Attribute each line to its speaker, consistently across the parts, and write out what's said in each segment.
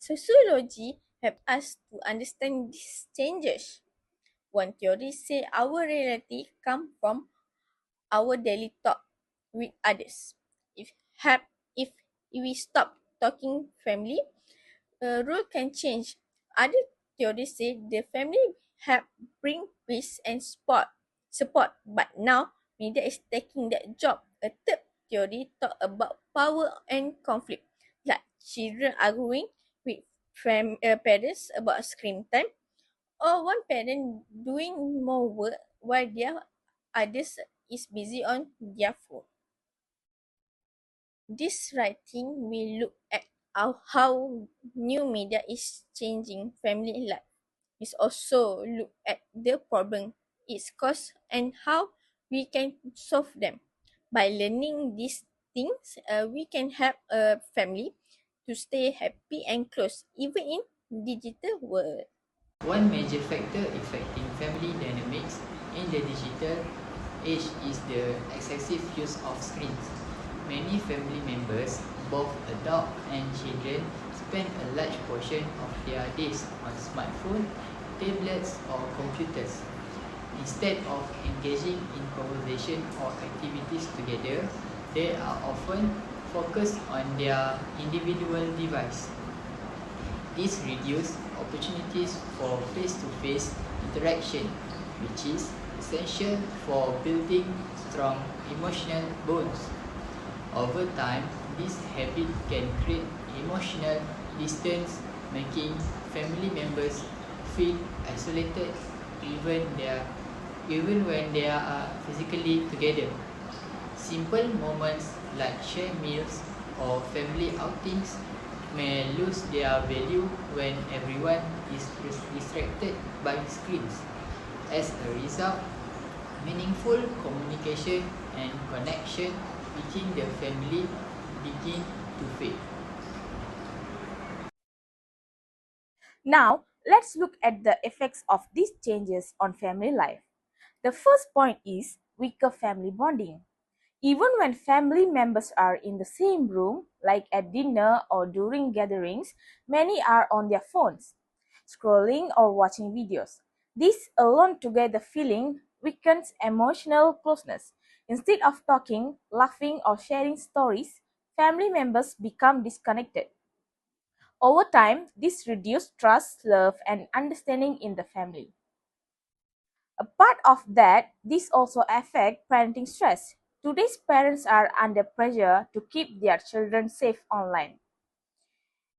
Speaker 1: Sociology helps us to understand these changes. One theory says our reality comes from our daily talk with others. If hap- if we stop talking family, rule can change. Other theories say the family help bring peace and support, but now media is taking that job. A third theory talk about power and conflict, like children arguing with parents about screen time, or one parent doing more work while their others is busy on their phone. This writing will look at how new media is changing family life. It also look at the problem its cause and how we can solve them. By learning these things, we can help a family to stay happy and close, even in digital world.
Speaker 2: One major factor affecting family dynamics in the digital age is the excessive use of screens. Many family members, both adults and children, spend a large portion of their days on smartphones, tablets, or computers. Instead of engaging in conversation or activities together, they are often focused on their individual device. This reduces opportunities for face-to-face interaction, which is essential for building strong emotional bonds. Over time, this habit can create emotional distance, making family members feel isolated even when they are physically together. Simple moments like shared meals or family outings may lose their value when everyone is distracted by screens. As a result, meaningful communication and connection within the family begin to fade.
Speaker 3: Now, let's look at the effects of these changes on family life. The first point is weaker family bonding. Even when family members are in the same room, like at dinner or during gatherings, many are on their phones, scrolling or watching videos. This alone together feeling weakens emotional closeness. Instead of talking, laughing, or sharing stories, family members become disconnected. Over time, this reduces trust, love, and understanding in the family. A part of that, this also affects parenting stress. Today's parents are under pressure to keep their children safe online.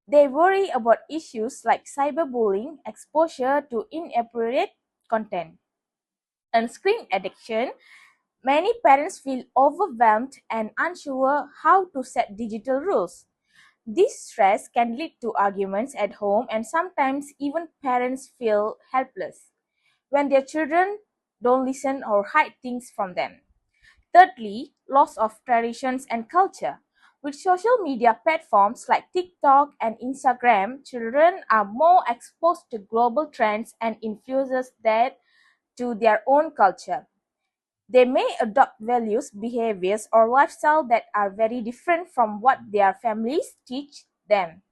Speaker 3: They worry about issues like cyberbullying, exposure to inappropriate content, and screen addiction. Many parents feel overwhelmed and unsure how to set digital rules. This stress can lead to arguments at home, and sometimes even parents feel helpless when their children don't listen or hide things from them. Thirdly, loss of traditions and culture. With social media platforms like TikTok and Instagram, children are more exposed to global trends and influences that to their own culture. They may adopt values, behaviors, or lifestyle that are very different from what their families teach them.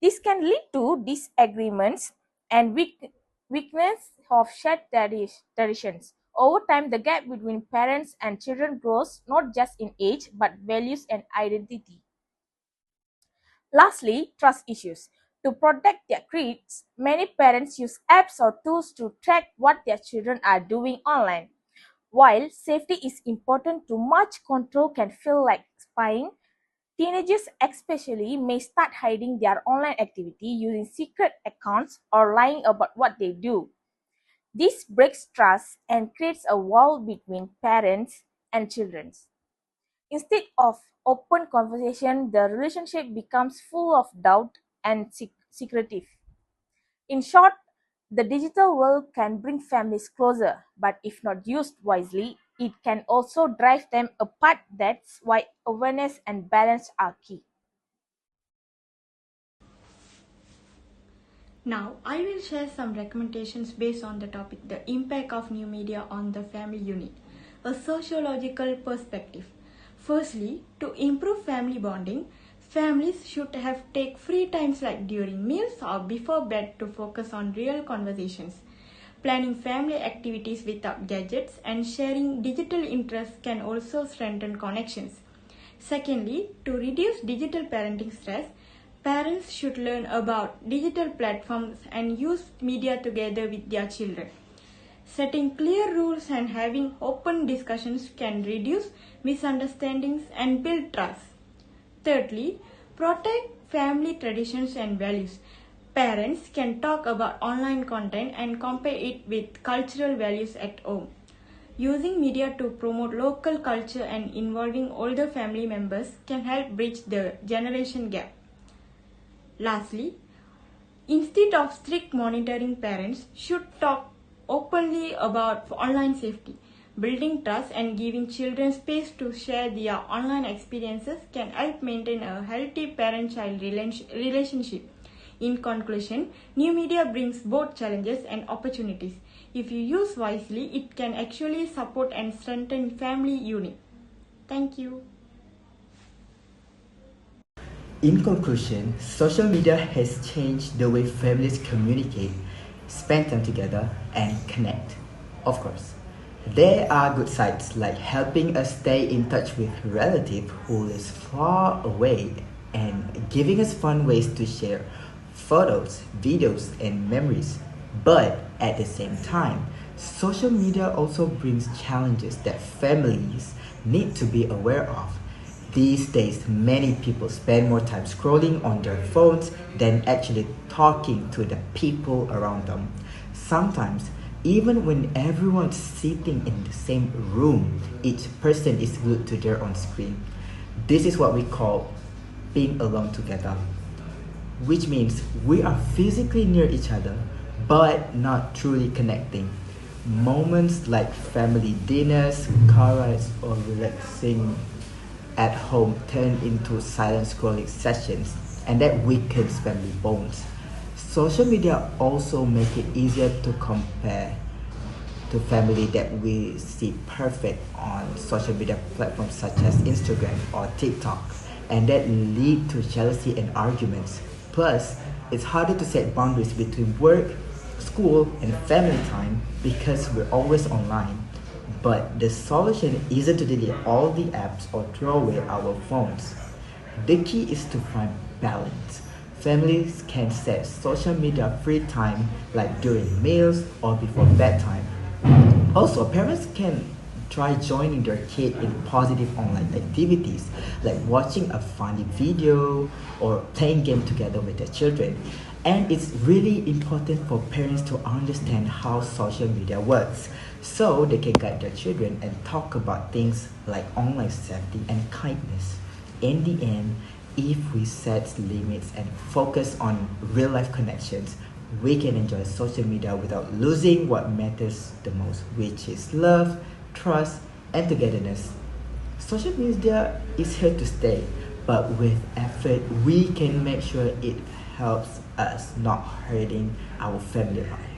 Speaker 3: This can lead to disagreements and weakness of shared traditions. Over time, the gap between parents and children grows not just in age but values and identity. Lastly, trust issues. To protect their kids, many parents use apps or tools to track what their children are doing online. While safety is important, too much control can feel like spying. Teenagers especially may start hiding their online activity using secret accounts or lying about what they do. This breaks trust and creates a wall between parents and children. Instead of open conversation, the relationship becomes full of doubt and secretive. In short, the digital world can bring families closer, but if not used wisely, it can also drive them apart. That's why awareness and balance are key.
Speaker 4: Now, I will share some recommendations based on the topic the impact of new media on the family unit, a sociological perspective. Firstly, to improve family bonding, Families should have take free times like during meals or before bed to focus on real conversations. Planning family activities without gadgets and sharing digital interests can also strengthen connections. Secondly, to reduce digital parenting stress, parents should learn about digital platforms and use media together with their children. Setting clear rules and having open discussions can reduce misunderstandings and build trust. Thirdly, protect family traditions and values. Parents can talk about online content and compare it with cultural values at home. Using media to promote local culture and involving older family members can help bridge the generation gap. Lastly, instead of strict monitoring, parents should talk openly about online safety. Building trust and giving children space to share their online experiences can help maintain a healthy parent-child relationship. In conclusion, new media brings both challenges and opportunities. If you use wisely, it can actually support and strengthen family unit. Thank you.
Speaker 5: In conclusion, social media has changed the way families communicate, spend time together, and connect. Of course, there are good sides like helping us stay in touch with relatives who live far away and giving us fun ways to share photos, videos, and memories. But at the same time, social media also brings challenges that families need to be aware of. These days, many people spend more time scrolling on their phones than actually talking to the people around them. Sometimes, even when everyone's sitting in the same room, each person is glued to their own screen. This is what we call being alone together, which means we are physically near each other but not truly connecting. Moments like family dinners, car rides, or relaxing at home turn into silent scrolling sessions, and that weakens family bonds. Social media also make it easier to compare to family that we see perfect on social media platforms such as Instagram or TikTok, and that lead to jealousy and arguments. Plus, it's harder to set boundaries between work, school, and family time because we're always online. But the solution isn't to delete all the apps or throw away our phones. The key is to find balance. Families can set social media free time like during meals or before bedtime. Also, parents can try joining their kid in positive online activities like watching a funny video or playing game together with their children. And it's really important for parents to understand how social media works so they can guide their children and talk about things like online safety and kindness. In the end, if we set limits and focus on real life connections, we can enjoy social media without losing what matters the most, which is love, trust, and togetherness. Social media is here to stay, but with effort, we can make sure it helps us, not hurting our family life.